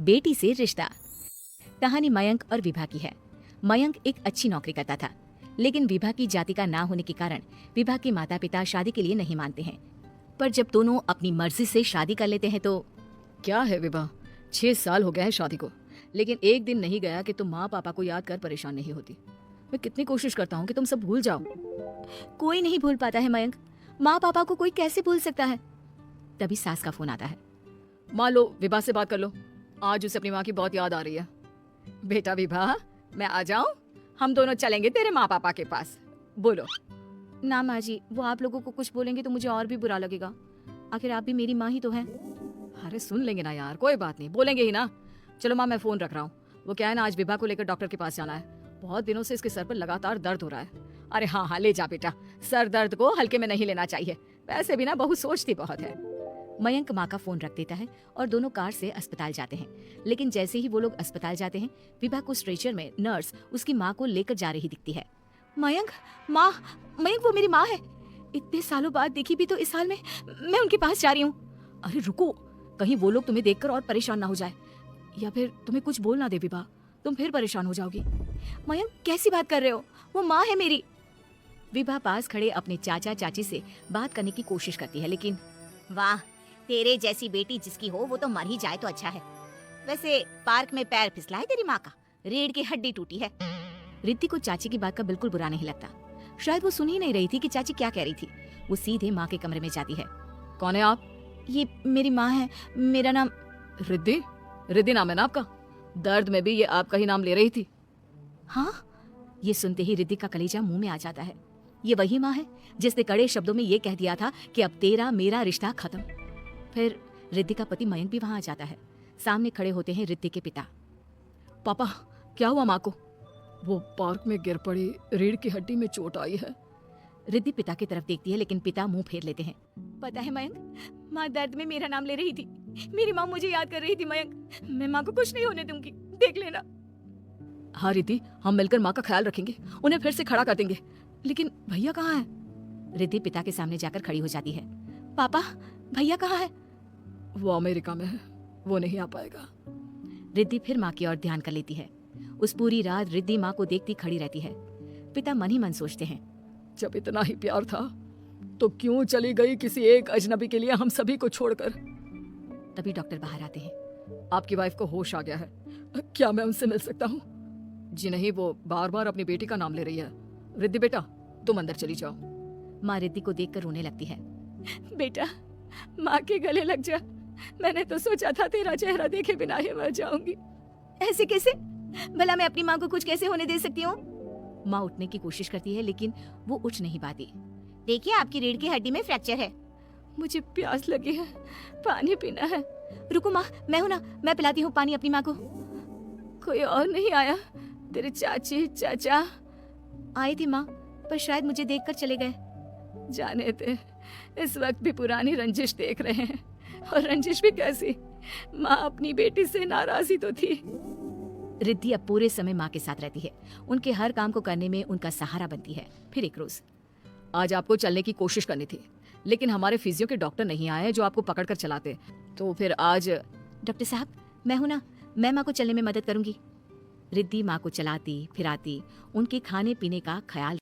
बेटी से रिश्ता। कहानी मयंक और विभा की है। मयंक एक अच्छी नौकरी करता था, लेकिन विभा की जाति का ना होने के कारण विभा के माता पिता शादी के लिए नहीं मानते हैं। पर जब दोनों अपनी मर्जी से शादी कर लेते हैं तो क्या है विभा, 6 साल हो गया है शादी को, लेकिन एक दिन नहीं गया कि तुम माँ पापा को याद कर परेशान नहीं होती। मैं कितनी कोशिश करता हूँ कि तुम सब भूल जाओ। कोई नहीं भूल पाता है मयंक। माँ पापा को कोई कैसे भूल सकता है। तभी सास का फोन आता है। मान लो विभा से बात कर लो, आज उसे अपनी माँ की बहुत याद आ रही है। बेटा विभा, मैं आ जाऊं? हम दोनों चलेंगे तेरे माँ पापा के पास। बोलो। ना माँ जी, वो आप लोगों को कुछ बोलेंगे तो मुझे और भी बुरा लगेगा। आखिर आप भी मेरी माँ ही तो हैं। अरे सुन लेंगे ना यार, कोई बात नहीं, बोलेंगे ही ना। चलो माँ, मैं फोन रख रहा हूँ। वो क्या है ना, आज विभा को लेकर डॉक्टर के पास जाना है। बहुत दिनों से इसके सर पर लगातार दर्द हो रहा है। अरे हाँ हाँ, ले जा बेटा, सर दर्द को हल्के में नहीं लेना चाहिए। वैसे भी ना बहू सोचती बहुत है। मयंक माँ का फोन रख देता है और दोनों कार से अस्पताल जाते हैं। लेकिन जैसे ही वो लोग अस्पताल जाते हैं, विभा को स्ट्रेचर में नर्स उसकी माँ को लेकर जा रही दिखती है। मयंक, माँ, मयंक वो मेरी माँ है। इतने सालों बाद देखी भी तो इस हाल में मैं उनके पास जा रही हूँ। अरे रुको, कहीं वो लोग तुम्हें देखकर और परेशान ना हो जाए, या फिर तुम्हें कुछ बोल ना दे विभा, तुम फिर परेशान हो जाओगी। मयंक कैसी बात कर रहे हो, वो माँ है मेरी। विभा पास खड़े अपने चाचा चाची से बात करने की कोशिश करती है, लेकिन वाह, तेरे जैसी बेटी जिसकी हो वो तो मर ही जाए तो अच्छा है। वैसे पार्क में पैर फिसला है तेरी माँ का, रीढ़ की हड्डी टूटी है। रिद्धि को चाची की बात का बिल्कुल बुरा नहीं लगता। शायद वो सुन ही नहीं रही थी कि चाची क्या कह रही थी। वो सीधे माँ के कमरे में जाती है। कौन है आप? ये मेरी माँ है, मेरा नाम रिद्धि। रिद्धि नाम है ना आपका? दर्द में भी ये आपका ही नाम ले रही थी। हाँ, ये सुनते ही रिद्धि का कलेजा मुंह में आ जाता है। ये वही माँ है जिसने कड़े शब्दों में ये कह दिया था कि अब तेरा मेरा रिश्ता खत्म। फिर रिद्धि का पति मयंक भी वहां आ जाता है। सामने खड़े होते हैं रिद्धि के पिता। पापा, क्या हुआ माँ को? वो पार्क में गिर पड़ी, रीढ़ की हड्डी में चोट आई है। रिद्धि पिता की तरफ देखती है, लेकिन पिता मुंह फेर लेते हैं। पता है मयंक, माँ दर्द में मेरा नाम ले रही थी। मेरी माँ मुझे याद कर रही थी मयंक। मैं माँ को कुछ नहीं होने दूंगी, देख लेना। हाँ रिद्धि, हम मिलकर माँ का ख्याल रखेंगे, उन्हें फिर से खड़ा कर देंगे। लेकिन भैया कहाँ है? रिद्धि पिता के सामने जाकर खड़ी हो जाती है। पापा, भैया कहाँ है? वो अमेरिका में है, वो नहीं आ पाएगा। रिद्धि फिर माँ की ओर ध्यान कर लेती है। उस पूरी रात रिद्धि माँ को देखती खड़ी रहती है। पिता मन ही मन सोचते हैं, जब इतना ही प्यार था तो क्यों चली गई किसी एक अजनबी के लिए हम सभी को छोड़कर। तभी डॉक्टर बाहर आते हैं। आपकी वाइफ को होश आ गया है, क्या मैं उनसे मिल सकता हूँ? जी नहीं, वो बार बार अपनी बेटी का नाम ले रही है। रिद्धि बेटा, तुम अंदर चली जाओ। माँ रिद्धि को देखकर रोने लगती है। बेटा, माँ के गले लग जा। मैंने तो सोचा था तेरा चेहरा देखे बिना ही मर जाऊंगी। ऐसे कैसे? भला मैं अपनी माँ को कुछ कैसे होने दे सकती हूँ? माँ उठने की कोशिश करती है, लेकिन वो उठ नहीं पाती। देखिए, आपकी रीढ़ की हड्डी में फ्रैक्चर है। मुझे प्यास लगी है, पानी पीना है। रुको माँ, मैं हूँ ना, मैं पिलाती हूँ पानी अपनी माँ को। कोई और नहीं आया? तेरे चाची चाचा आए थे माँ, पर शायद मुझे देखकर चले गए। जाने थे, इस वक्त भी पुरानी रंजिश देख रहे हैं। और रंजिश भी कैसी? माँ अपनी बेटी से नाराज ही तो थी। रिद्धि अब पूरे समय माँ के साथ रहती है। उनके हर काम को करने में उनका सहारा बनती है। फिर एक रोज, आज आपको चलने की कोशिश करनी थी, लेकिन हमारे फिजियो के डॉक्टर नहीं आए जो आपको पकड़ कर चलाते, तो फिर आज। डॉक्टर साहब, मैं हूं ना, मैं माँ को चलने में मदद करूंगी। रिद्धि माँ को चलाती फिराती, उनके खाने पीने का ख्याल